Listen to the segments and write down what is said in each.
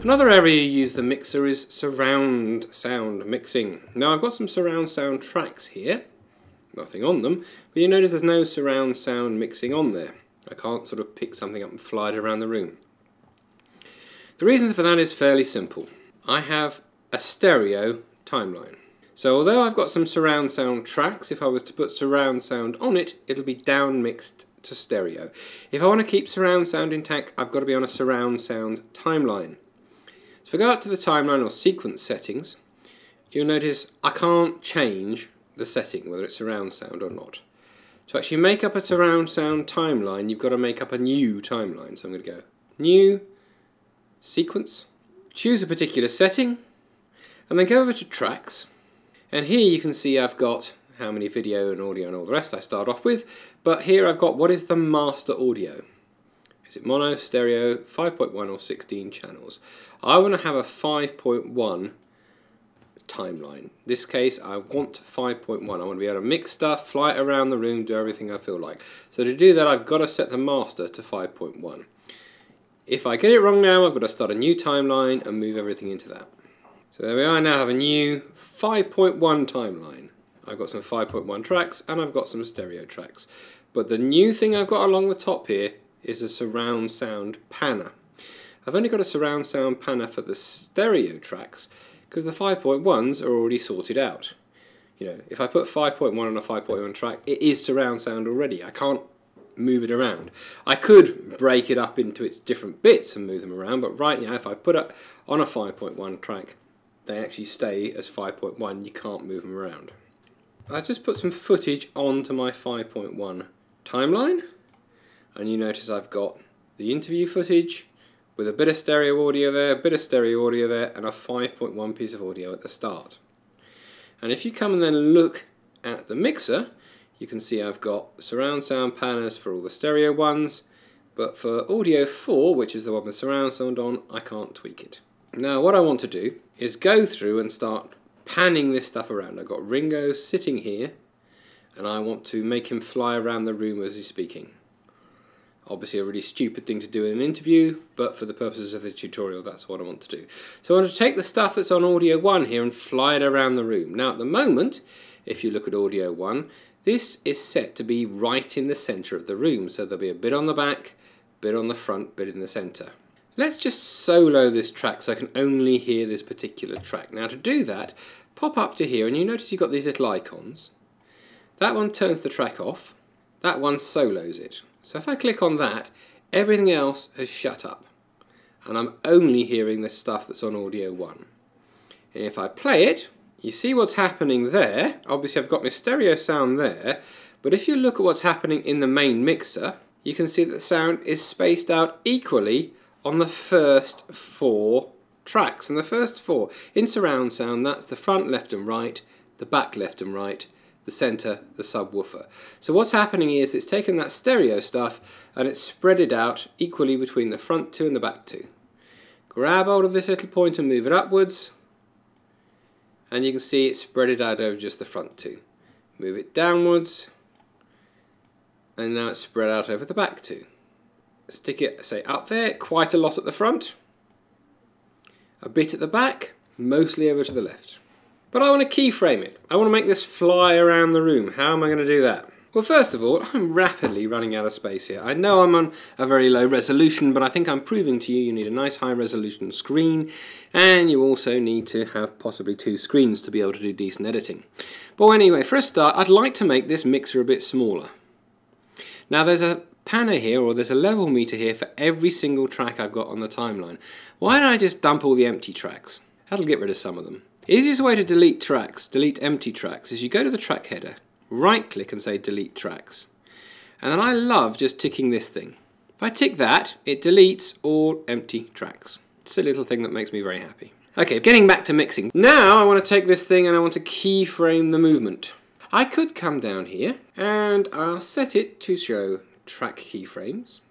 Another area you use the mixer is surround sound mixing. Now I've got some surround sound tracks here, nothing on them, but you notice there's no surround sound mixing on there. I can't sort of pick something up and fly it around the room. The reason for that is fairly simple. I have a stereo timeline. So although I've got some surround sound tracks, if I was to put surround sound on it, it'll be down mixed to stereo. If I want to keep surround sound intact, I've got to be on a surround sound timeline. So if I go up to the timeline or sequence settings, you'll notice I can't change the setting, whether it's surround sound or not. To actually make up a surround sound timeline, you've got to make up a new timeline. So I'm going to go New, Sequence, choose a particular setting, and then go over to Tracks. And here you can see I've got how many video and audio and all the rest I start off with, but here I've got what is the master audio. Is it mono, stereo, 5.1 or 16 channels? I want to have a 5.1 timeline. In this case I want 5.1. I want to be able to mix stuff, fly it around the room, do everything I feel like. So to do that I've got to set the master to 5.1. If I get it wrong now, I've got to start a new timeline and move everything into that. So there we are, I now have a new 5.1 timeline. I've got some 5.1 tracks and I've got some stereo tracks. But the new thing I've got along the top here is a surround sound panner. I've only got a surround sound panner for the stereo tracks because the 5.1s are already sorted out. You know, if I put 5.1 on a 5.1 track, it is surround sound already. I can't move it around. I could break it up into its different bits and move them around, but right now if I put it on a 5.1 track, they actually stay as 5.1, you can't move them around. I just put some footage onto my 5.1 timeline, and you notice I've got the interview footage with a bit of stereo audio there, a bit of stereo audio there, and a 5.1 piece of audio at the start. And if you come and then look at the mixer, you can see I've got surround sound panners for all the stereo ones, but for audio 4, which is the one with surround sound on, I can't tweak it. Now what I want to do is go through and start panning this stuff around. I've got Ringo sitting here, and I want to make him fly around the room as he's speaking. Obviously a really stupid thing to do in an interview, but for the purposes of the tutorial that's what I want to do. So I want to take the stuff that's on audio 1 here and fly it around the room. Now at the moment, if you look at audio 1, this is set to be right in the centre of the room, so there'll be a bit on the back, bit on the front, bit in the centre. Let's just solo this track so I can only hear this particular track. Now to do that, pop up to here and you notice you've got these little icons. That one turns the track off, that one solos it. So if I click on that, everything else has shut up. And I'm only hearing the stuff that's on audio 1. And if I play it, you see what's happening there. Obviously I've got my stereo sound there, but if you look at what's happening in the main mixer, you can see that the sound is spaced out equally on the first 4 tracks. And the first 4, in surround sound, that's the front left and right, the back left and right, the centre, the subwoofer. So what's happening is it's taken that stereo stuff and it's spread it out equally between the front 2 and the back 2. Grab hold of this little point and move it upwards, and you can see it spread it out over just the front 2. Move it downwards, and now it's spread out over the back 2. Stick it, say, up there, quite a lot at the front, a bit at the back, mostly over to the left. But I want to keyframe it. I want to make this fly around the room. How am I going to do that? Well, first of all, I'm rapidly running out of space here. I know I'm on a very low resolution, but I think I'm proving to you need a nice high resolution screen, and you also need to have possibly 2 screens to be able to do decent editing. But anyway, for a start, I'd like to make this mixer a bit smaller. Now there's a panner here, or there's a level meter here for every single track I've got on the timeline. Why don't I just dump all the empty tracks? That'll get rid of some of them. Easiest way to delete tracks, delete empty tracks, is you go to the track header, right click and say delete tracks. And then I love just ticking this thing. If I tick that, it deletes all empty tracks. It's a little thing that makes me very happy. Okay, getting back to mixing. Now I want to take this thing and I want to keyframe the movement. I could come down here and I'll set it to show track keyframes.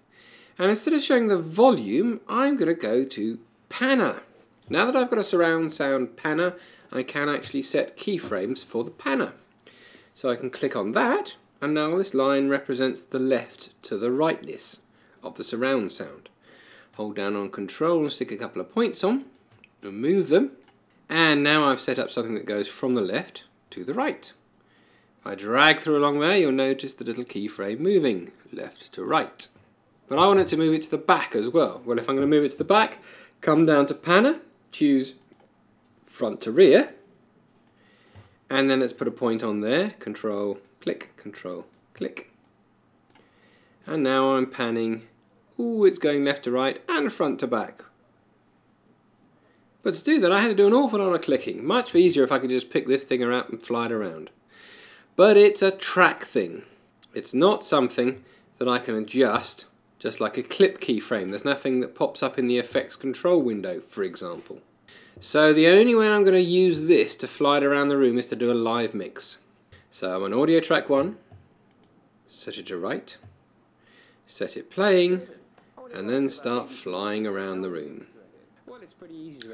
And instead of showing the volume, I'm going to go to panner. Now that I've got a surround sound panner, I can actually set keyframes for the panner. So I can click on that, and now this line represents the left to the rightness of the surround sound. Hold down on Control and stick a couple of points on, and move them. And now I've set up something that goes from the left to the right. If I drag through along there, you'll notice the little keyframe moving left to right. But I want it to move it to the back as well. Well, if I'm going to move it to the back, come down to Panner, choose front to rear, and then let's put a point on there, Control, click, Control, click. And now I'm panning, ooh, it's going left to right and front to back. But to do that I had to do an awful lot of clicking. Much easier if I could just pick this thing up and fly it around. But it's a track thing. It's not something that I can adjust just like a clip keyframe. There's nothing that pops up in the effects control window, for example. So the only way I'm going to use this to fly it around the room is to do a live mix. So I'm on audio track 1, set it to right, set it playing, and then start flying around the room.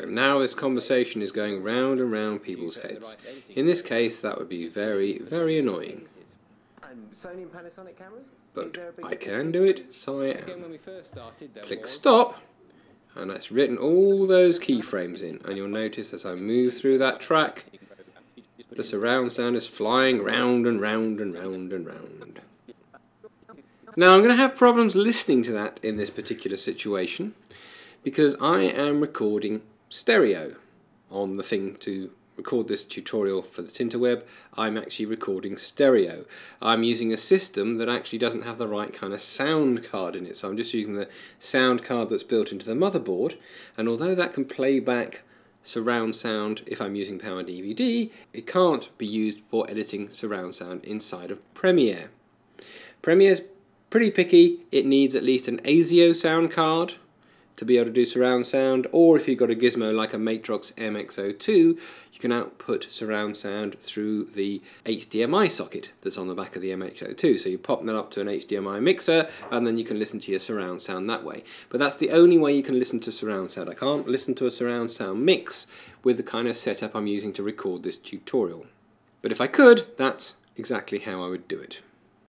And now this conversation is going round and round people's heads. In this case, that would be very, very annoying. But I can do it, so I am. Click stop, and that's written all those keyframes in. And you'll notice as I move through that track, the surround sound is flying round and round and round and round. Now I'm going to have problems listening to that in this particular situation, because I am recording stereo on the thing to record this tutorial for the Tinterweb. I'm actually recording stereo. I'm using a system that actually doesn't have the right kind of sound card in it, so I'm just using the sound card that's built into the motherboard, and although that can play back surround sound if I'm using Power DVD, it can't be used for editing surround sound inside of Premiere. Premiere's pretty picky. It needs at least an ASIO sound card to be able to do surround sound, or if you've got a gizmo like a Matrox MX02, you can output surround sound through the HDMI socket that's on the back of the MX02. So you pop that up to an HDMI mixer, and then you can listen to your surround sound that way. But that's the only way you can listen to surround sound. I can't listen to a surround sound mix with the kind of setup I'm using to record this tutorial. But if I could, that's exactly how I would do it.